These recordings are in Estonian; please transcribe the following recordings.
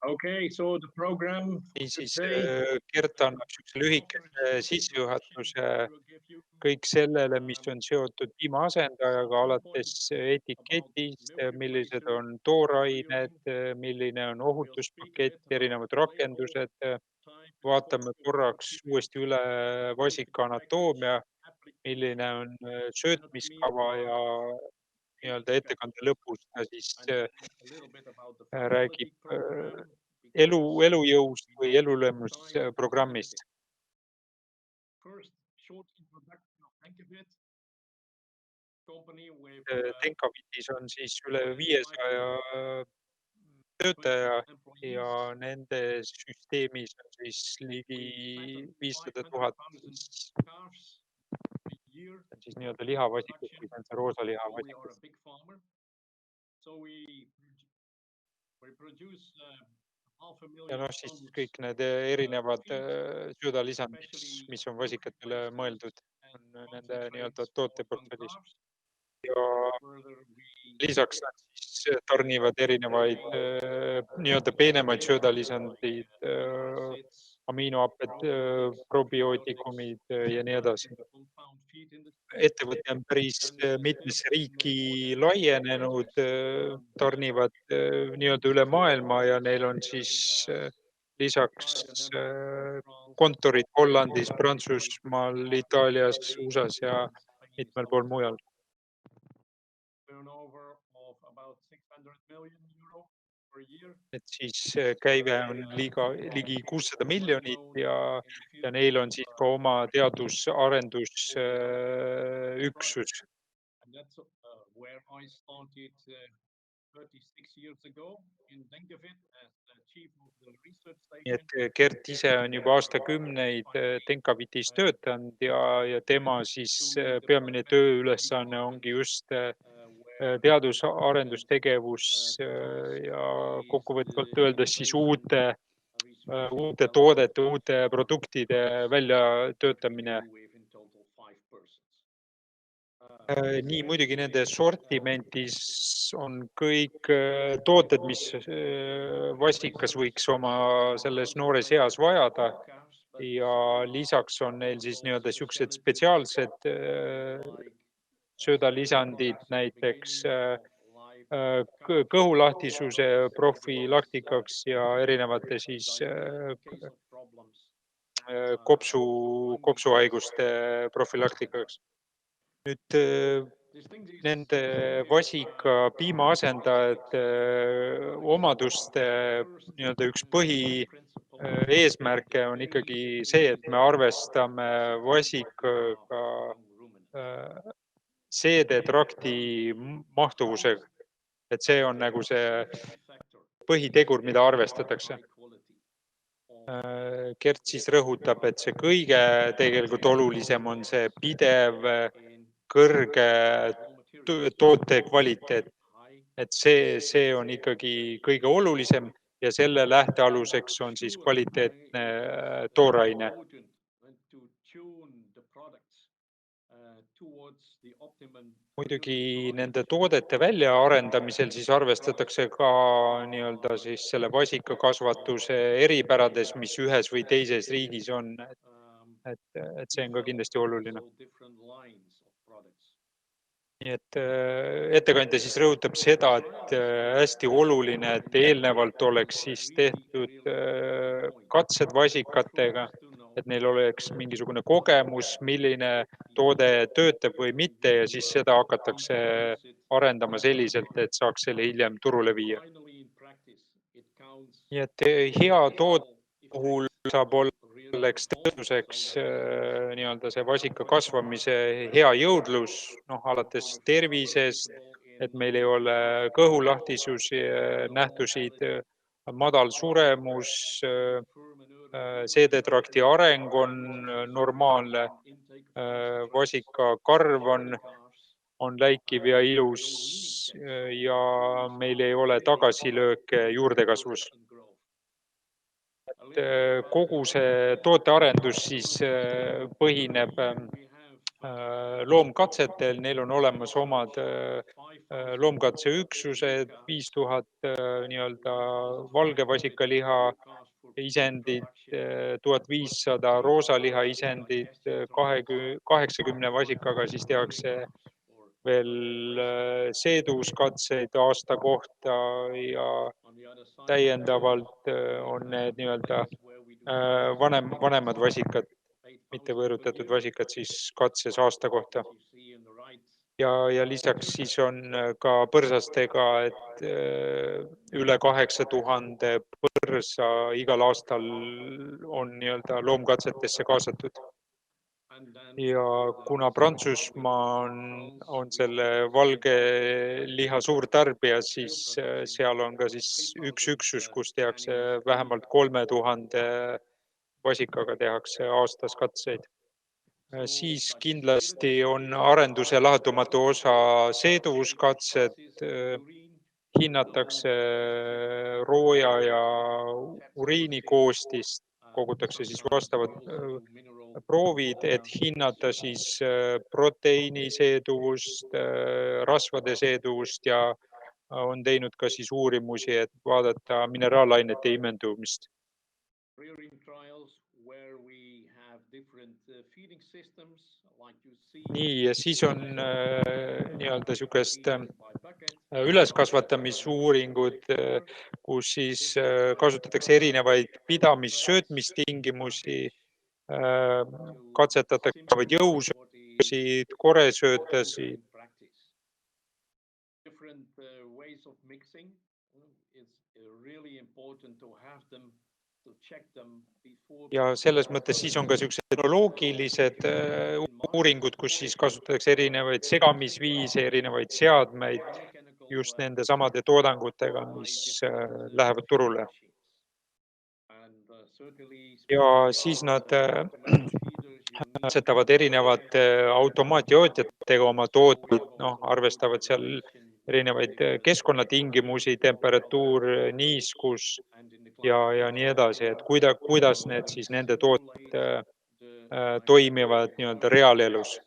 Okay, so the program Niisiis, today Gert annab niisuguse lühikese sissejuhatuse kõik sellele, mis on seotud piimaasendajaga, alates etiketist, millised on toorained, milline on ohutuspakett, erinevad rakendused. Vaatame korraks uuesti üle vasika anatoomia, milline on söötmiskava ja nii-öelda ettekande lõpus ta siis räägib elujõust või elulemusprogrammist. first short introduction of Enkabit company with Tenkavitis on siis üle 25 500 töötaja ja employees, nende süsteemis on siis ligi 500 000 500,000 siis, cars a year see on siis nii-öelda lihavasikud, production. kui see on see roosa So we are a lihavasikus. big farmer. So we produce half a Ja million noh, siis tons kõik need of erinevad feed, söödalisandid, especially mis on sugar vasikatele extract mõeldud, and on nende nii-öelda concentrates on tooteportfellis. carbs. Ja Further, we lisaks nad siis tarnivad erinevaid nii-öelda peenemaid söödalisandeid, acids, aminohaped, probiootikumid ja nii edasi. the compound feed industry. Ettevõte on päris mitmesse riiki More than 50 laienenud, countries. tarnivad nii-öelda üle maailma ja neil on siis lisaks France, kontorid Hollandis, Prantsusmaal, Itaalias, USA-s ja Spain, mitmel South pool America. mujal. Turnover of about 600 million euro per year. Et siis käive on ligi 600 miljonit In the ja field neil of on siis ka oma teadus-arendus üksus. and that's where I started 36 years ago in Denkavit as the chief of the research Nii station. et Gert ise on juba aastakümneid Tenkavitis töötanud ja tema siis peamine tööülesanne ongi just teadus-arendustegevus ja kokkuvõtvalt öeldes siis uute toodete, uute produktide väljatöötamine. With in total 5 persons. Nii, muidugi nende sortimentis on kõik tooted, mis vasikas võiks oma selles noores eas vajada ja lisaks on neil siis nii-öelda siuksed spetsiaalsed söödalisandid, näiteks kõhulahtisuse profülaktikaks ja erinevate siis kopsuhaiguste profülaktikaks. Nüüd nende vasika piimaasendajate omaduste nii-öelda üks eesmärke on ikkagi see, et me arvestame vasikaga seedetrakti mahtuvusega. Et see on nagu see põhitegur, mida arvestatakse. Gert siis rõhutab, et see kõige tegelikult olulisem on see pidev kõrge toote kvaliteet. Et see on ikkagi kõige olulisem ja selle lähtealuseks on siis kvaliteetne tooraine. Muidugi nende toodete väljaarendamisel siis arvestatakse ka nii-öelda siis selle vasikakasvatuse eripärades, mis ühes või teises riigis on. Et see on ka kindlasti oluline. Nii et ettekandja siis rõhutab seda, et hästi oluline, et eelnevalt oleks siis tehtud katsed vasikatega, et neil oleks mingisugune kogemus, milline toode töötab või mitte ja siis seda hakatakse arendama selliselt, et saaks selle hiljem turule viia. Nii et hea toode puhul saab olla selleks tõenduseks nii-öelda see vasika kasvamise hea jõudlus, noh, alates tervisest, et meil ei ole kõhulahtisusi, nähtusid, madal suremus, seedetrakti areng on normaalne, vasikakarv on läikiv ja ilus ja meil ei ole tagasilööke juurdekasvus. Kogu see tootearendus siis põhineb loomkatsetel, neil on olemas omad loomkatseüksused, 5000 nii-öelda valge vasikaliha isendit, 1500 roosaliha isendit, 80 vasikaga siis tehakse veel seeduvuskatseid aasta kohta ja täiendavalt on need nii-öelda vanemad vasikad, mitte võõrutatud vasikad siis katses aasta kohta. Ja lisaks siis on ka põrsastega, et üle 8000 põrsa igal aastal on nii-öelda loomkatsetesse kaasatud. Ja kuna Prantsusmaa on selle valge liha suur tarbija, siis seal on ka siis üks üksus, kus tehakse vähemalt 3000 vasikaga tehakse aastas katseid. Siis kindlasti on arenduse lahutamatu osa seeduvuskatsed, hinnatakse rooja ja uriini koostist, kogutakse siis vastavad proovid, et hinnata siis proteiini seeduvust, rasvade seeduvust ja on teinud ka siis uurimusi, et vaadata mineraalainete imendumist. Nii, ja siis on nii-öelda niisugust üleskasvatamisuuringud, kus siis kasutatakse erinevaid pidamis-söötmistingimusi, katsetatakse jõusöötasid, koresöötasid. Ja selles mõttes siis on ka niisugused tehnoloogilised uuringud, kus siis kasutatakse erinevaid segamisviise, erinevaid seadmeid just nende samade toodangutega, mis lähevad turule. Ja siis nad katsetavad erinevate automaatjootjatega oma tooteid, arvestavad seal erinevaid keskkonnatingimusi, temperatuur, niiskus ja nii edasi, et kuidas need siis nende tooted toimivad nii-öelda reaalelus.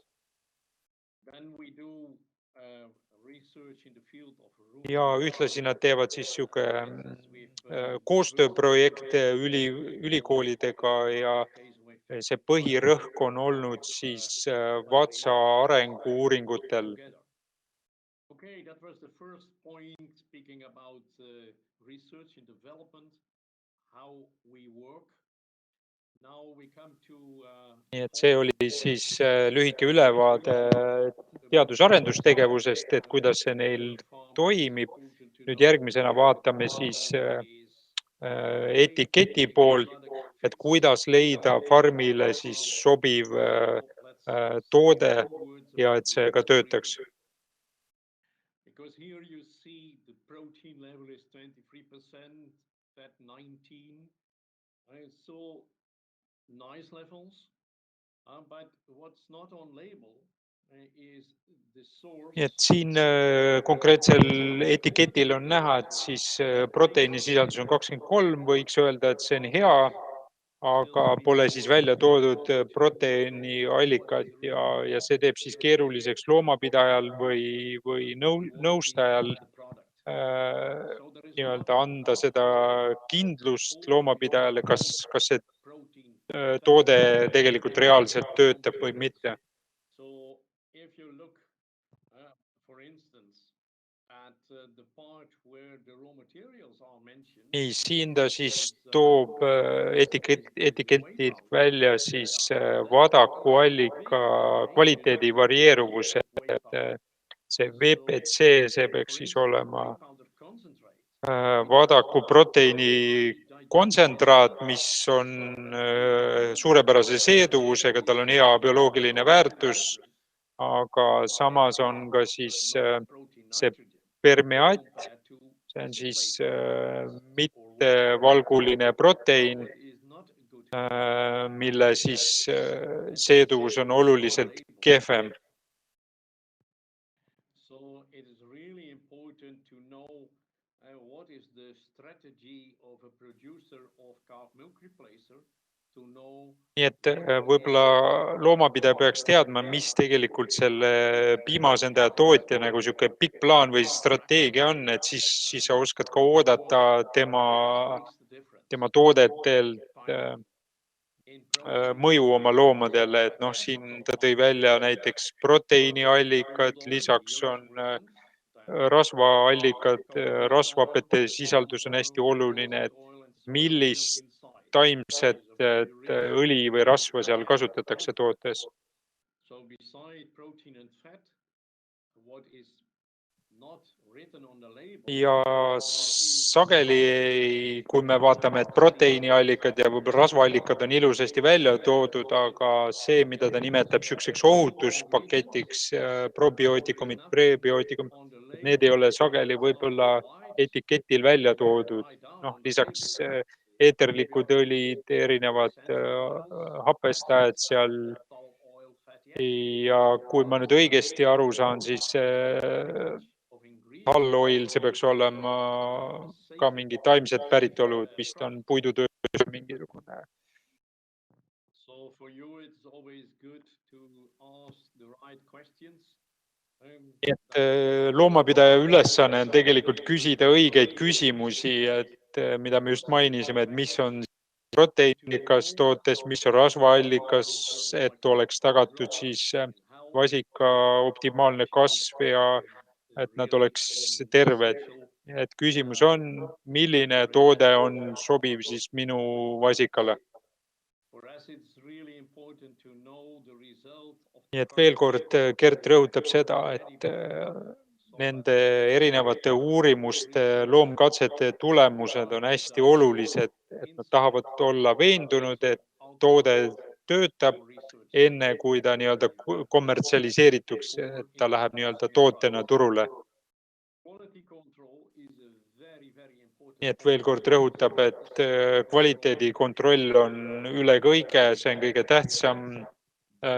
Ja ühtlasi nad teevad siis niisugune koostööprojekte ülikoolidega ja see põhirõhk on olnud siis vatsa arengu-uuringutel. Nii et see oli siis lühike ülevaade teadus-arendustegevusest, et kuidas see neil toimib. Nüüd järgmisena vaatame siis etiketi poolt, et kuidas leida farmile siis sobiv toode ja et see ka töötaks. Nii et siin konkreetsel etiketil on näha, et siis proteiinisisaldus on 23, võiks öelda, et see on hea, aga pole siis välja toodud proteiiniallikat ja see teeb siis keeruliseks loomapidajal või nõustajal nii-öelda anda seda kindlust loomapidajale, kas see toode tegelikult reaalselt töötab või mitte. Nii, siin ta siis toob etiketilt välja siis vadakuallika kvaliteedi varieeruvuse. See VPC, see peaks siis olema vadaku proteiini kontsentraat, mis on suurepärase seeduvusega, tal on hea bioloogiline väärtus, aga samas on ka siis see permeat, see on siis mittevalguline proteiin, mille siis seeduvus on oluliselt kehvem. nii et võib-olla loomapidaja peaks teadma, mis tegelikult selle piimasendaja tootja nagu sihuke pikk plaan või strateegia on, et siis sa oskad ka oodata tema toodetelt mõju oma loomadele, et noh, siin ta tõi välja näiteks proteiiniallikad, lisaks on rasvaallikad, rasvhapete sisaldus on hästi oluline, et millist taimset õli või rasva seal kasutatakse tootes. Ja sageli, kui me vaatame, et proteiiniallikad ja võib-olla rasvaallikad on ilusasti välja toodud, aga see, mida ta nimetab siukseks ohutuspaketiks, probiootikumid, prebiootikumid, et need ei ole sageli võib-olla etiketil välja toodud. Noh, lisaks eeterlikud õlid, erinevad hapestajad seal. Ja kui ma nüüd õigesti aru saan, siis tall oil, see peaks olema ka mingi taimset päritolu, vist on puidutööstus mingisugune. Nii et loomapidaja ülesanne on tegelikult küsida õigeid küsimusi, et mida me just mainisime, et mis on proteiinikas tootes, mis on rasvaallikas, et oleks tagatud siis vasika optimaalne kasv ja et nad oleks terved. Et küsimus on, milline toode on sobiv siis minu vasikale. Nii et veel kord Gert rõhutab seda, et nende erinevate uurimuste, loomkatsete tulemused on hästi olulised, et nad tahavad olla veendunud, et toode töötab enne, kui ta nii-öelda kommertsialiseerituks, et ta läheb nii-öelda tootena turule. Nii et veel kord rõhutab, et kvaliteedikontroll on üle kõige, see on kõige tähtsam.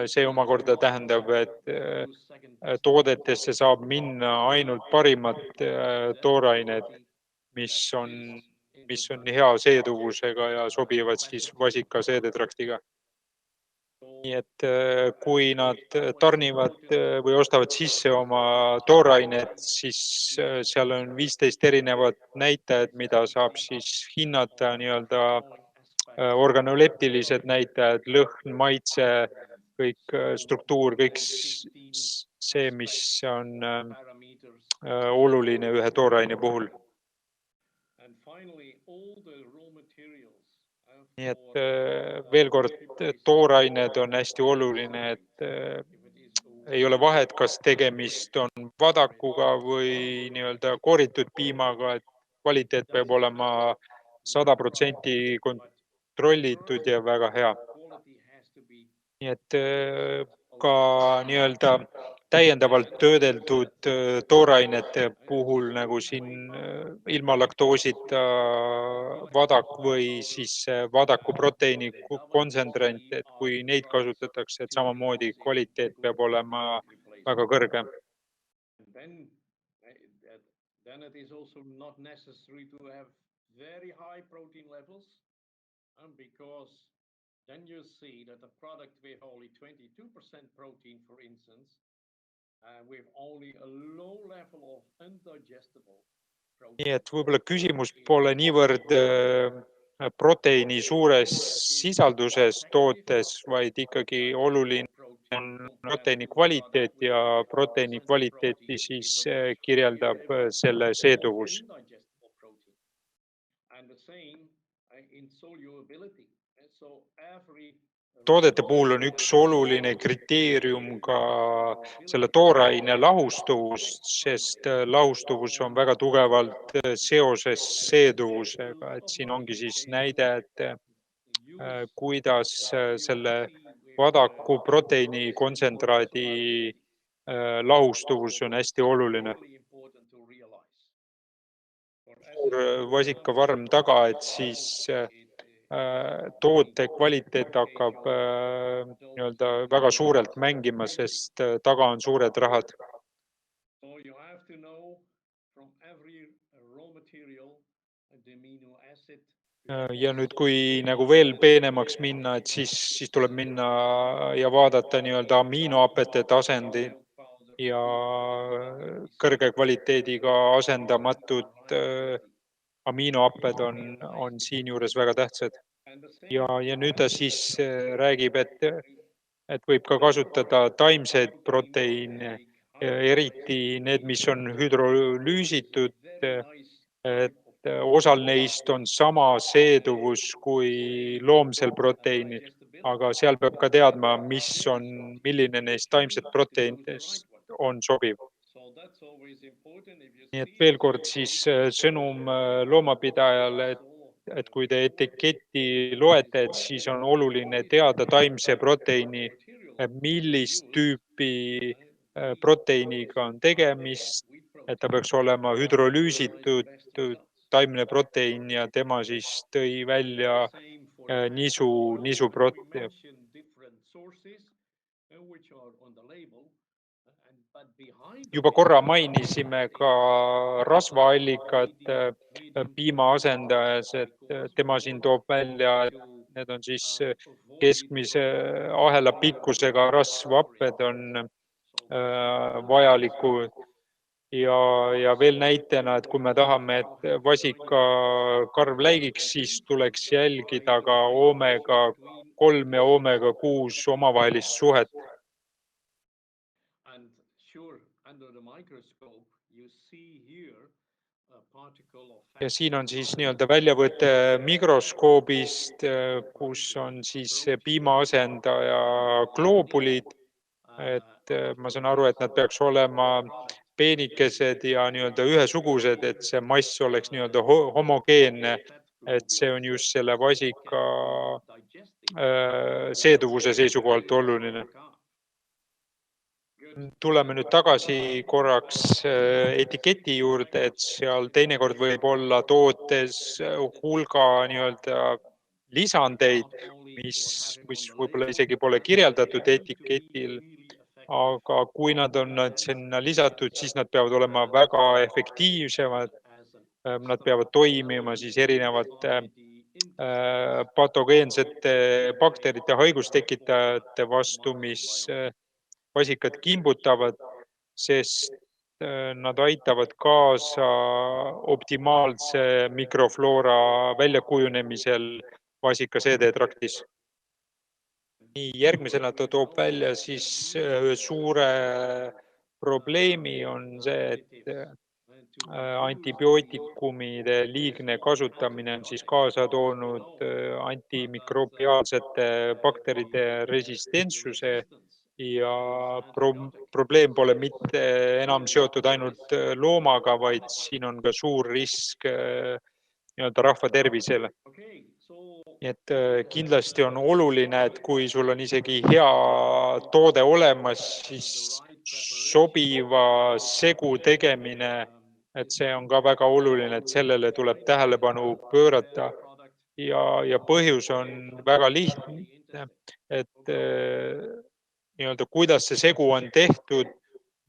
See omakorda tähendab, et toodetesse saab minna ainult parimad toorained, mis on hea seeduvusega ja sobivad siis vasika seedetraktiga. Nii et kui nad tarnivad või ostavad sisse oma toorainet, siis seal on 15 erinevat näitajat, mida saab siis hinnata nii-öelda organoleptilised näitajad, lõhn, maitse, kõik struktuur, kõik see, mis on oluline ühe tooraine puhul. Nii et veel kord, toorained on hästi oluline, et ei ole vahet, kas tegemist on vadakuga või nii-öelda kooritud piimaga, et kvaliteet peab olema 100% kontrollitud ja väga hea. Nii et ka nii-öelda täiendavalt töödeldud toorainete puhul nagu siin ilma laktoosita vadak või siis vadaku proteiini kontsentrant, et kui neid kasutatakse, et samamoodi kvaliteet peab olema väga kõrge. Then you see that the product with only 22% protein, for instance, with only a low level of undigestible protein. Nii et võib-olla küsimus pole niivõrd proteiini suures sisalduses tootes, vaid ikkagi oluline on proteiini kvaliteet ja proteiini kvaliteeti siis kirjeldab selle seeduvus. Toodete puhul on üks oluline kriteerium ka selle tooraine lahustuvus, sest lahustuvus on väga tugevalt seoses seeduvusega, et siin ongi siis näide, et kuidas selle vadaku proteiini kontsentraadi lahustuvus on hästi oluline. Suur vasikavarm taga, et siis toote kvaliteet hakkab nii-öelda väga suurelt mängima, sest taga on suured rahad. Ja nüüd, kui nagu veel peenemaks minna, et siis tuleb minna ja vaadata nii-öelda aminohapete tasandit ja kõrge kvaliteediga asendamatud aminohapped on siinjuures väga tähtsad. Ja nüüd ta siis räägib, et võib ka kasutada taimseid proteiine, eriti need, mis on hüdrolüüsitud, et osal neist on sama seeduvus kui loomsel proteiinil, aga seal peab ka teadma, milline neist taimset proteiinidest on sobiv. Nii et veel kord siis sõnum loomapidajale, et kui te etiketti loete, et siis on oluline teada taimse proteiini, millist tüüpi proteiiniga on tegemist, et ta peaks olema hüdrolüüsitud taimne proteiin ja tema siis tõi välja nisuprote. Juba korra mainisime ka rasvaallikat piimaasendajas, et tema siin toob välja, et need on siis keskmise ahela pikkusega rasvhapped on vajalikud ja veel näitena, et kui me tahame, et vasikakarv läigiks, siis tuleks jälgida ka oomega 3 ja oomega 6 omavahelist suhet. Ja siin on siis nii-öelda väljavõte mikroskoobist, kus on siis piimaasendaja gloobulid, et ma saan aru, et nad peaks olema peenikesed ja nii-öelda ühesugused, et see mass oleks nii-öelda homogeenne, et see on just selle vasika seeduvuse seisukohalt oluline. Tuleme nüüd tagasi korraks etiketi juurde, et seal teinekord võib olla tootes hulga nii-öelda lisandeid, mis võib-olla isegi pole kirjeldatud etiketil, aga kui nad on sinna lisatud, siis nad peavad olema väga efektiivsemad. Nad peavad toimima siis erinevate patogeensete bakterite haigustekitajate vastu, mis vasikat kimbutavad, sest nad aitavad kaasa optimaalse mikrofloora väljakujunemisel vasika seedetraktis. Nii, järgmisena ta toob välja siis ühe suure probleemi on see, et antibiootikumide liigne kasutamine on siis kaasa toonud antimikrobiaalsete bakteride resistentsuse ja probleem pole mitte enam seotud ainult loomaga, vaid siin on ka suur risk nii-öelda rahva tervisele. Nii et kindlasti on oluline, et kui sul on isegi hea toode olemas, siis sobiva segu tegemine, et see on ka väga oluline, et sellele tuleb tähelepanu pöörata. Ja põhjus on väga lihtne, et nii-öelda kuidas see segu on tehtud,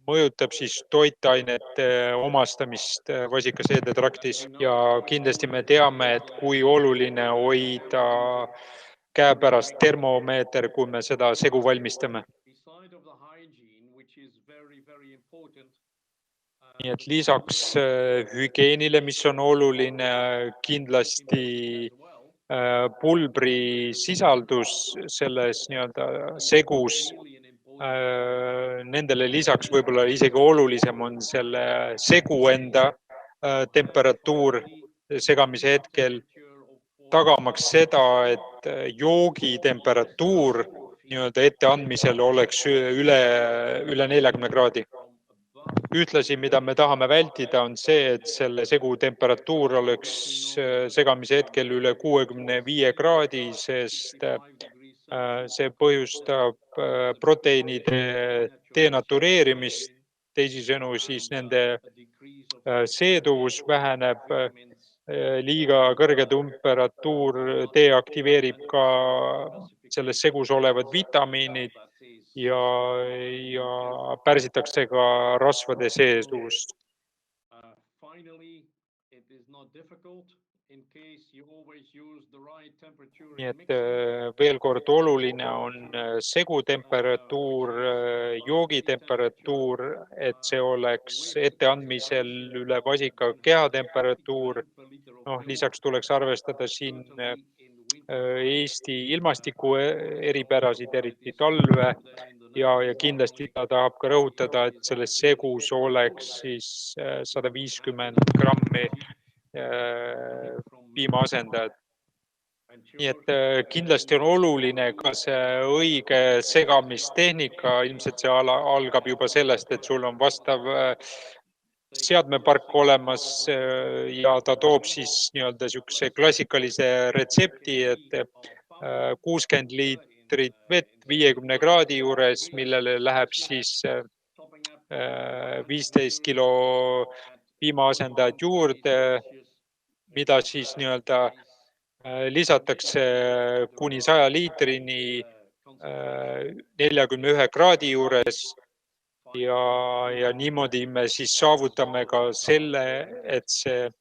mõjutab siis toitainete omastamist vasikaseedetraktis ja kindlasti me teame, et kui oluline hoida käepärast termomeeter, kui me seda segu valmistame. Nii et lisaks hügieenile, mis on oluline, kindlasti pulbri sisaldus selles nii-öelda segus. Nendele lisaks võib-olla isegi olulisem on selle segu enda temperatuur segamise hetkel, tagamaks seda, et joogi temperatuur nii-öelda etteandmisel oleks üle 40 kraadi. Ühtlasi, mida me tahame vältida, on see, et selle segu temperatuur oleks segamise hetkel üle 65 kraadi, sest see põhjustab proteiinide denatureerimist, teisisõnu siis nende seeduvus väheneb, liiga kõrge temperatuur deaktiveerib ka selles segus olevad vitamiinid ja pärsitakse ka rasvade seeduvust. nii et veel kord oluline on segutemperatuur, joogitemperatuur, et see oleks etteandmisel üle vasika kehatemperatuur. Lisaks tuleks arvestada siin Eesti ilmastiku eripärasid, eriti talve ja kindlasti ta tahab ka rõhutada, et selles segus oleks siis 150 grammi piimaasendajat. Nii et kindlasti on oluline ka see õige segamistehnika. Ilmselt see algab juba sellest, et sul on vastav seadmepark olemas ja ta toob siis nii-öelda niisuguse klassikalise retsepti, et 60 liitrit vett 50 kraadi juures, millele läheb siis 15 kilo piimaasendajat juurde, mida siis nii-öelda lisatakse kuni 100 liitrini 41 kraadi juures ja niimoodi me siis saavutame ka selle, et see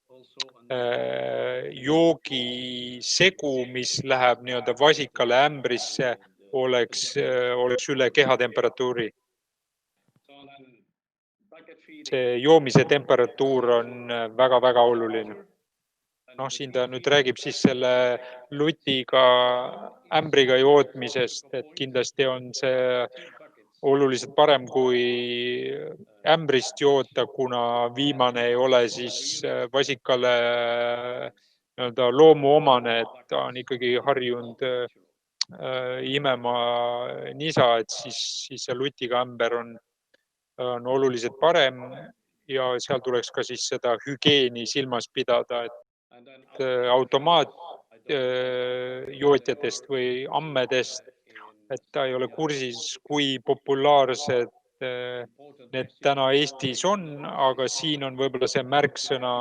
joogisegu, mis läheb nii-öelda vasikale ämbrisse, oleks üle kehatemperatuuri. See joomise temperatuur on väga-väga oluline. Siin ta nüüd räägib siis selle lutiga ämbriga jootmisest, et kindlasti on see oluliselt parem kui ämbrist joota, kuna viimane ei ole siis vasikale nii-öelda loomuomane, et ta on ikkagi harjunud imema nisa, et siis see lutiga ämber on oluliselt parem ja seal tuleks ka siis seda hügieeni silmas pidada, et automaatjootjatest või ammedest, et ta ei ole kursis, kui populaarsed need täna Eestis on, aga siin on võib-olla see märksõna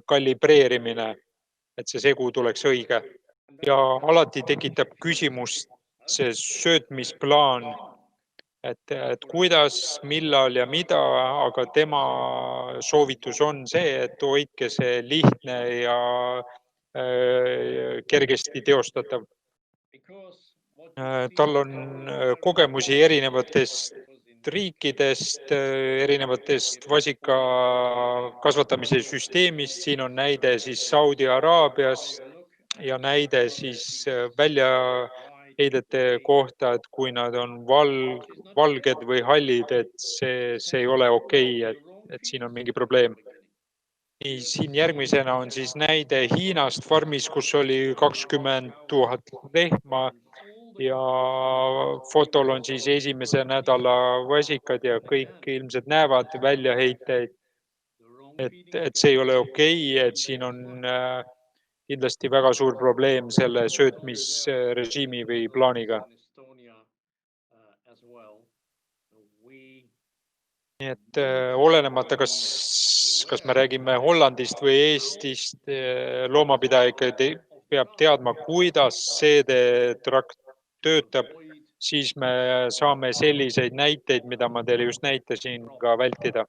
kalibreerimine, et see segu tuleks õige. Ja alati tekitab küsimust see söötmisplaan, et kuidas, millal ja mida, aga tema soovitus on see, et hoidke see lihtne ja kergesti teostatav. Tal on kogemusi erinevatest riikidest, erinevatest vasika kasvatamise süsteemist. Siin on näide siis Saudi Araabiast ja näide siis väljaheidete kohta, et kui nad on valged või hallid, et see ei ole okei, et siin on mingi probleem. Siin järgmisena on siis näide Hiinast farmis, kus oli 20 000 lehma ja fotol on siis esimese nädala vasikad ja kõik ilmselt näevad väljaheiteid, et see ei ole okei, et siin on kindlasti väga suur probleem selle söötmisrežiimi või plaaniga. Nii et olenemata, kas me räägime Hollandist või Eestist, loomapidaja ikka peab teadma, kuidas seedetrakt töötab, siis me saame selliseid näiteid, mida ma teile just näitasin, ka vältida.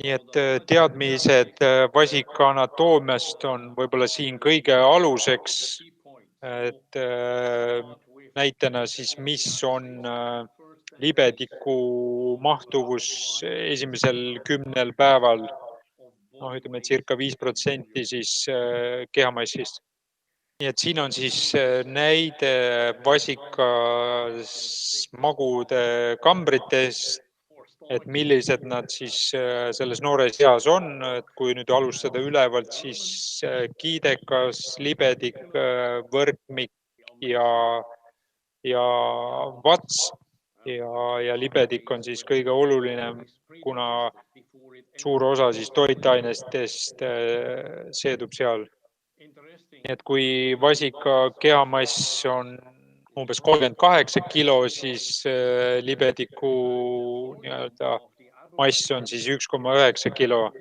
Nii et teadmised vasika anatoomiast on võib-olla siin kõige aluseks, et näitena siis, mis on libediku mahtuvus esimesel 10 päeval, ütleme circa 5% siis kehamassist. Nii et siin on siis näide vasika magude kambritest, et millised nad siis selles noores eas on, et kui nüüd alustada ülevalt, siis kiidekas, libedik, võrkmik ja vats ja libedik on siis kõige olulisem, kuna suur osa siis toitainestest seedub seal. Nii et kui vasika kehamass on umbes 38 kilo, siis libediku nii-öelda mass on siis 1,9 kilo.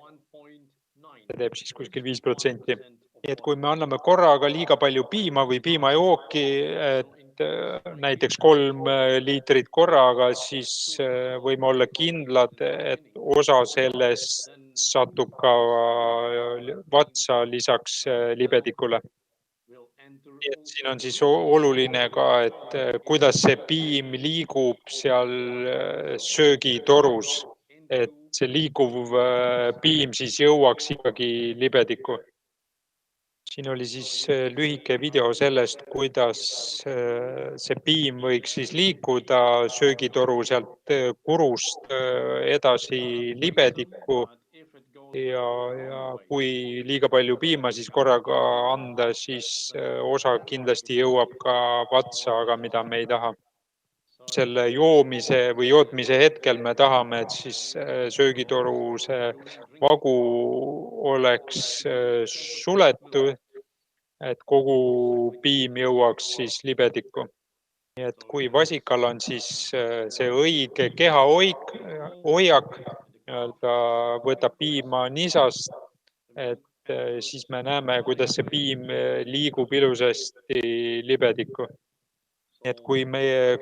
See teeb siis kuskil 5%. Nii et kui me anname korraga liiga palju piima või piimajooki, et näiteks 3 liitrit korraga, siis võime olla kindlad, et osa sellest satub ka vatsa lisaks libedikule. Nii et siin on siis oluline ka, et kuidas see piim liigub seal söögitorus, et see liikuv piim siis jõuaks ikkagi libedikku. Siin oli siis lühike video sellest, kuidas see piim võiks siis liikuda söögitoru sealt kurust edasi libedikku ja kui liiga palju piima siis korraga anda, siis osa kindlasti jõuab ka vatsa, aga mida me ei taha. Selle joomise või jootmise hetkel me tahame, et siis söögitoru see vagu oleks suletud, et kogu piim jõuaks siis libedikku. Nii et kui vasikal on siis see õige kehahoik, hoiak, nii-öelda võtab piima nisast, et siis me näeme, kuidas see piim liigub ilusasti libedikku. Nii et kui me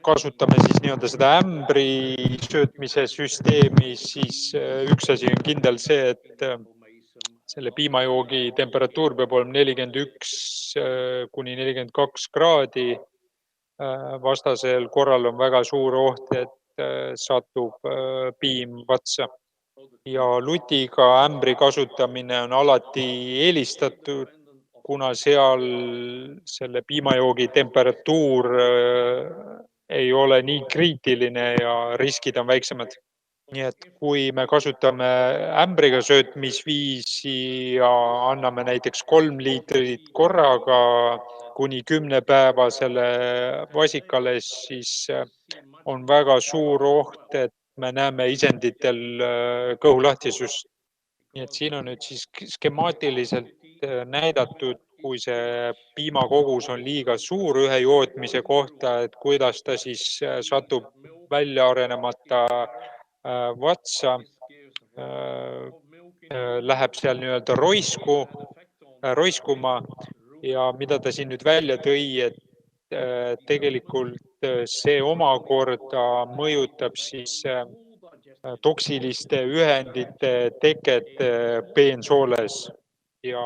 kasutame siis nii-öelda seda ämbri söötmise süsteemi, siis üks asi on kindel see, et selle piimajoogi temperatuur peab olema 41 kuni 42 kraadi. Vastasel korral on väga suur oht, et satub piim vatsa. Ja lutiga ämbri kasutamine on alati eelistatud, kuna seal selle piimajoogi temperatuur ei ole nii kriitiline ja riskid on väiksemad. Nii et kui me kasutame ämbriga söötmisviisi ja anname näiteks 3 liitrit korraga kuni 10-päevasele vasikale, siis on väga suur oht, et me näeme isenditel kõhulahtisust. Nii et siin on nüüd siis skemaatiliselt näidatud, kui see piimakogus on liiga suur ühe jootmise kohta, et kuidas ta siis satub välja arenemata vatsa, läheb seal nii-öelda roiskuma ja mida ta siin nüüd välja tõi, et tegelikult see omakorda mõjutab siis toksiliste ühendite teket peensooles ja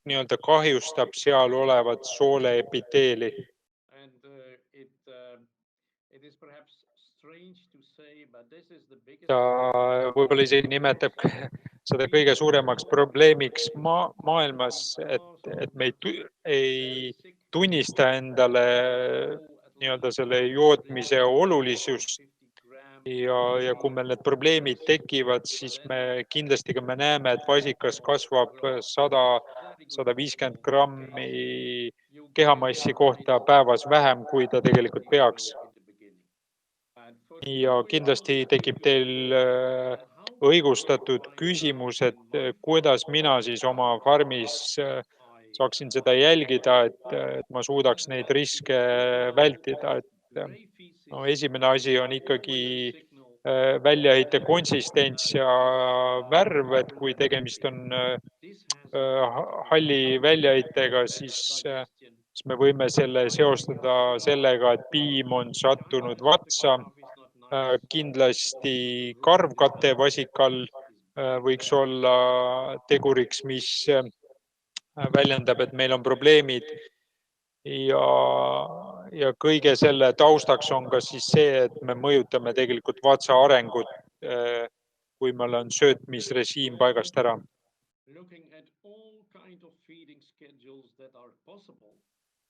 nii-öelda kahjustab seal olevat sooleepiteeli. Ta võib-olla isegi nimetab seda kõige suuremaks probleemiks maailmas, et me ei tunnista endale nii-öelda selle jootmise olulisust. Ja kui meil need probleemid tekivad, siis me kindlasti ka me näeme, et vasikas kasvab 100-150 grammi kehamassi kohta päevas vähem, kui ta tegelikult peaks. Ja kindlasti tekib teil õigustatud küsimus, et kuidas mina siis oma farmis saaksin seda jälgida, et ma suudaks neid riske vältida. No, esimene asi on ikkagi väljaheite konsistents ja värv, et kui tegemist on halli väljaheitega, siis me võime selle seostada sellega, et piim on sattunud vatsa. Kindlasti karvkate vasikal võiks olla teguriks, mis väljendab, et meil on probleemid. Ja kõige selle taustaks on ka siis see, et me mõjutame tegelikult vatsa arengut, kui meil on söötmisrežiim paigast ära.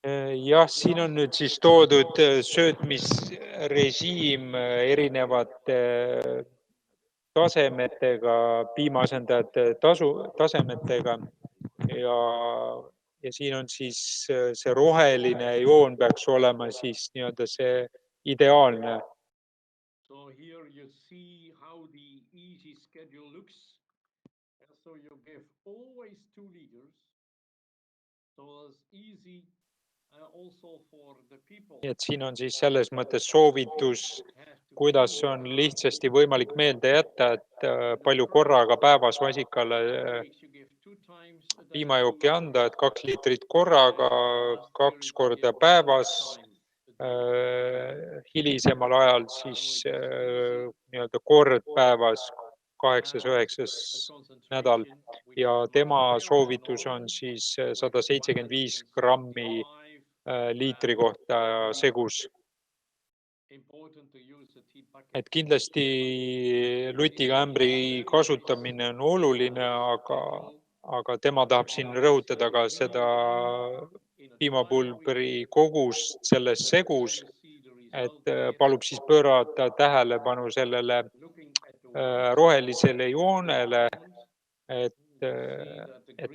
Jah, siin on nüüd siis toodud söötmisrežiim erinevate tasemetega, piimaasendajate tasemetega ja siin on siis see roheline joon peaks olema siis nii-öelda see ideaalne. So here you see how the easy schedule looks. So you give always 2 liters. So it's easy also for the people. Et siin on siis selles mõttes soovitus, kuidas on lihtsasti võimalik meelde jätta, et palju korraga päevas vasikale piimajooki anda, et 2 liitrit korraga, 2 korda päevas. Hilisemal ajal siis nii-öelda kord päevas, 8.–9. nädal ja tema soovitus on siis 175 grammi liitri kohta segus. Et kindlasti lutiga ämbri kasutamine on oluline, aga tema tahab siin rõhutada ka seda piimapulbri kogust selles segus, et palub siis pöörata tähelepanu sellele rohelisele joonele, et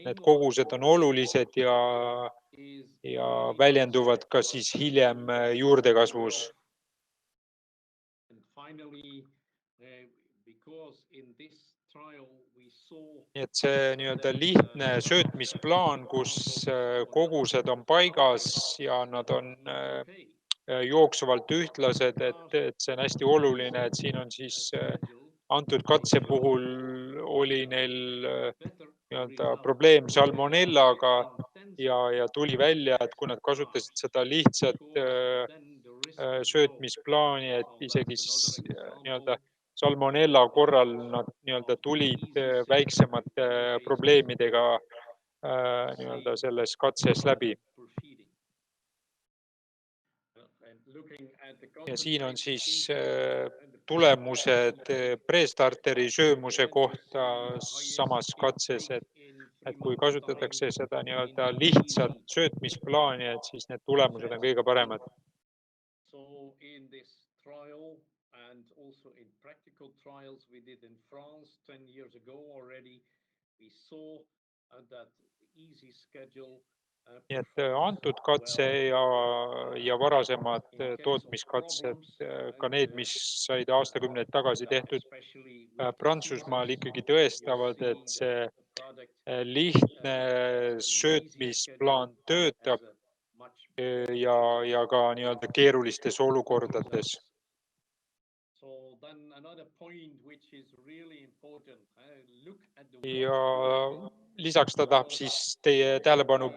need kogused on olulised ja väljenduvad ka siis hiljem juurdekasvus. Nii et see nii-öelda lihtne söötmisplaan, kus kogused on paigas ja nad on jooksvalt ühtlased, et see on hästi oluline, et siin on siis antud katse puhul oli neil nii-öelda probleem salmonellaga ja tuli välja, et kui nad kasutasid seda lihtsat söötmisplaani, et isegi siis nii-öelda salmonella korral nad nii-öelda tulid väiksemate probleemidega nii-öelda selles katses läbi. Ja siin on siis tulemused prestarteri söömuse kohta samas katses, et kui kasutatakse seda nii-öelda lihtsat söötmisplaani, et siis need tulemused on kõige paremad. And also in practical trials we did in France 10 years ago already, we saw that easy schedule. Nii et antud katse ja varasemad tootmiskatsed, ka need, mis said aastakümneid tagasi tehtud Prantsusmaal, ikkagi tõestavad, et see lihtne söötmisplaan töötab ja ka nii-öelda keerulistes olukordades. Ja lisaks ta tahab siis teie tähelepanu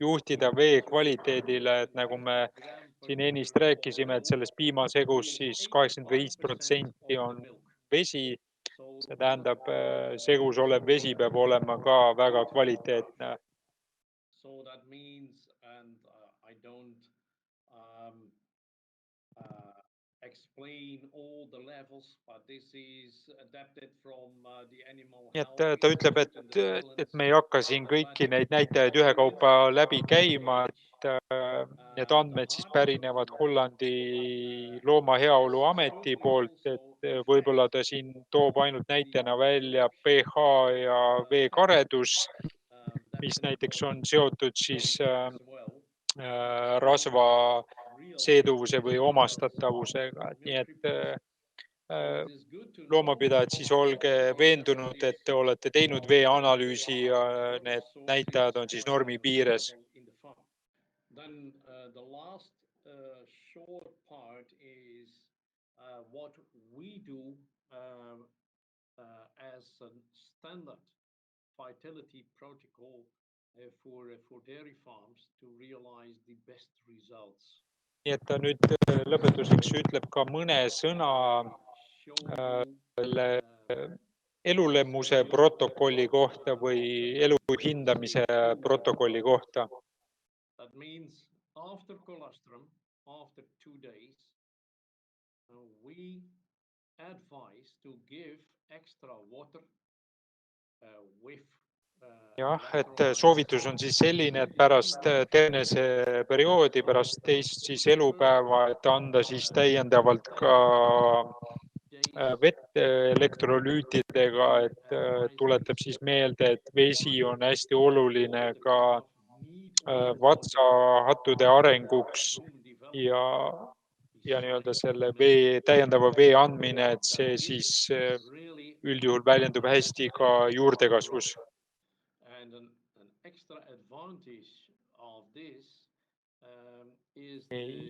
juhtida vee kvaliteedile, et nagu me siin ennist rääkisime, et selles piimasegus siis 85% on vesi. See tähendab, segus olev vesi peab olema ka väga kvaliteetne. Nii et ta ütleb, et me ei hakka siin kõiki neid näitajaid ühekaupa läbi käima, et need andmed siis pärinevad Hollandi loomaheaolu ameti poolt, et võib-olla ta siin toob ainult näitena välja pH ja veekaredus, mis näiteks on seotud siis rasva seeduvuse või omastatavusega. Nii et loomapidajad siis olge veendunud, et te olete teinud veeanalüüsi ja need näitajad on siis normi piires. Then the last short part is what we do as a standard vitality protocol for dairy farms to realize the best results. Nii et ta nüüd lõpetuseks ütleb ka mõne sõna elulemmuse protokolli kohta või elu hindamise protokolli kohta. That means after colostrum, after 2 days, we advise to give extra water with jah, et soovitus on siis selline, et pärast terneseperioodi, pärast teist siis elupäeva, et anda siis täiendavalt ka vett elektrolüütidega, et tuletab siis meelde, et vesi on hästi oluline ka vatsahattude arenguks ja nii-öelda selle täiendava vee andmine, et see siis üldjuhul väljendub hästi ka juurdekasvus. And an extra advantage of this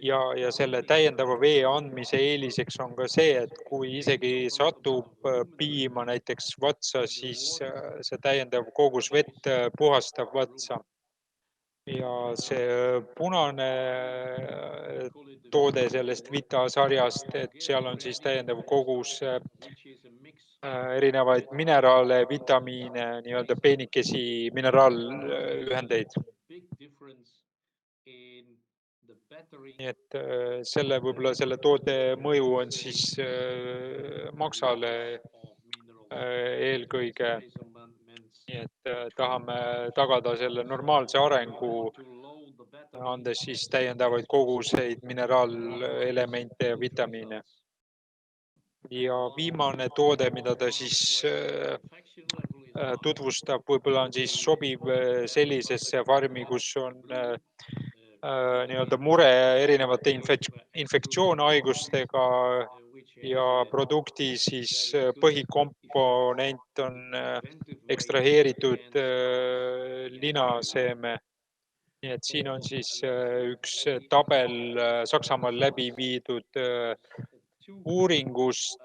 ja selle täiendava vee andmise eeliseks on ka see, et kui isegi satub piima näiteks vatsa, siis see täiendav kogus vett puhastab vatsa. Ja see punane toode sellest Vita sarjast, et seal on siis täiendav kogus erinevaid mineraale, vitamiine, nii-öelda peenikesi mineraalühendeid. Nii et võib-olla selle toote mõju on siis maksale eelkõige. Nii et tahame tagada selle normaalse arengu, andes siis täiendavaid koguseid mineraalelemente ja vitamiine. Ja viimane toode, mida ta siis tutvustab, võib-olla on siis sobiv sellisesse farmi, kus on nii-öelda mure erinevate infektsioonhaigustega ja produkti siis põhikomponent on ekstraheeritud linaseeme. Nii et siin on siis üks tabel Saksamaal läbi viidud uuringust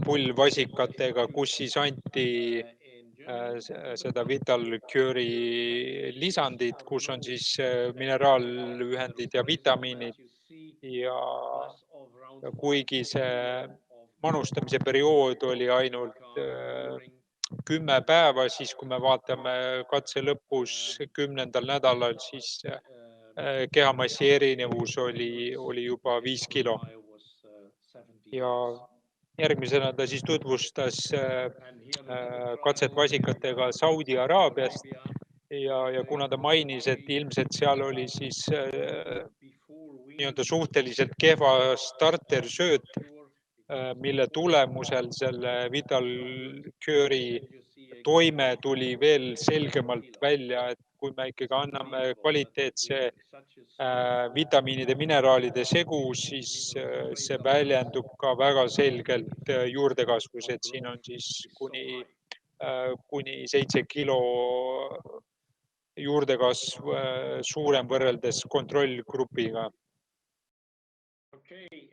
pullvasikatega, kus siis anti seda Vital Cure'i lisandit, kus on siis mineraalühendid ja vitamiinid ja kuigi see manustamise periood oli ainult 10 päeva, siis kui me vaatame katse lõpus 10. nädalal, siis kehamassi erinevus oli juba 5 kilo. Ja järgmisena ta siis tutvustas katset vasikatega Saudi Araabiast ja kuna ta mainis, et ilmselt seal oli siis nii-öelda suhteliselt kehva startersööt, mille tulemusel selle Vital Cure'i toime tuli veel selgemalt välja, et kui me ikkagi anname kvaliteetse vitamiinide, mineraalide segu, siis see väljendub ka väga selgelt juurdekasvus, et siin on siis kuni 7 kilo juurdekasv suurem võrreldes kontrollgrupiga. Okay,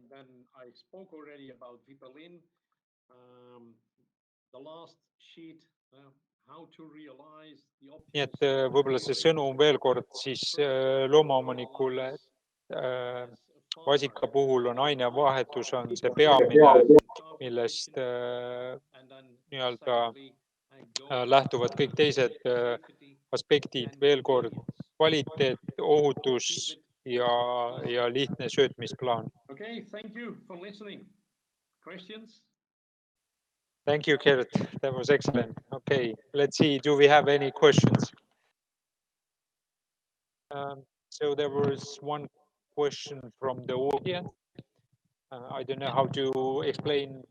then I spoke already about Vitalin. The last sheet, how to realize the nii et võib-olla see sõnum veel kord siis loomaomanikule, vasika puhul on ainevahetus on see peamine, millest nii-öelda lähtuvad kõik teised aspektid, veel kord kvaliteet, ohutus ja lihtne söötmisplaan. Okay, thank you for listening. Questions? Thank you, Gert. That was excellent. Okay, let's see. Do we have any questions? So there was one question from the audience. I don't know how to explain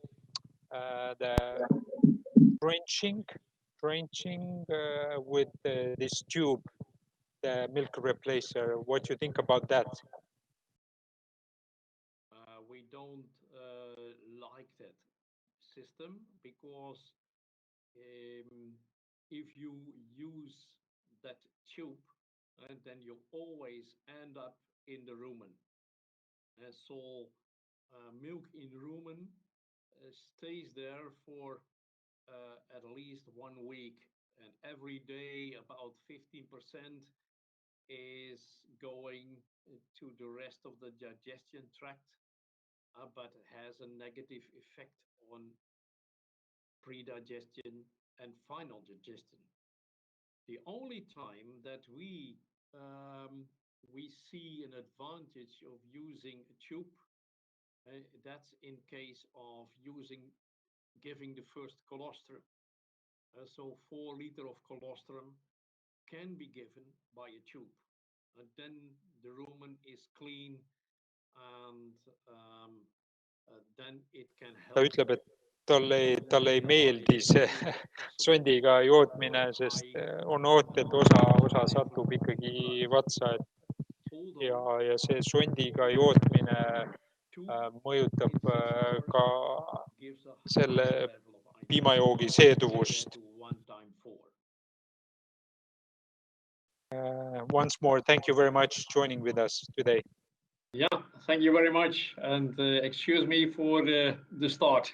the drenching with this tube, the milk replacer. What do you think about that? We don't like that system because if you use that tube, and then you always end up in the rumen. And so milk in rumen stays there for at least 1 week, and every day about 15% is going to the rest of the digestion tract, but has a negative effect on pre-digestion and final digestion. The only time that we see an advantage of using a tube, that's in case of giving the first colostrum. So 4 liters of colostrum can be given by a tube, and then the rumen is clean, and then it can help. Ta ütleb, et talle ei meeldi see sondiga jootmine, sest on oot, et osa satub ikkagi vatsa, ja see sondiga jootmine mõjutab ka selle piimajoogi seeduvust. Once more, thank you very much joining with us today. Yeah, thank you very much. And excuse me for the start.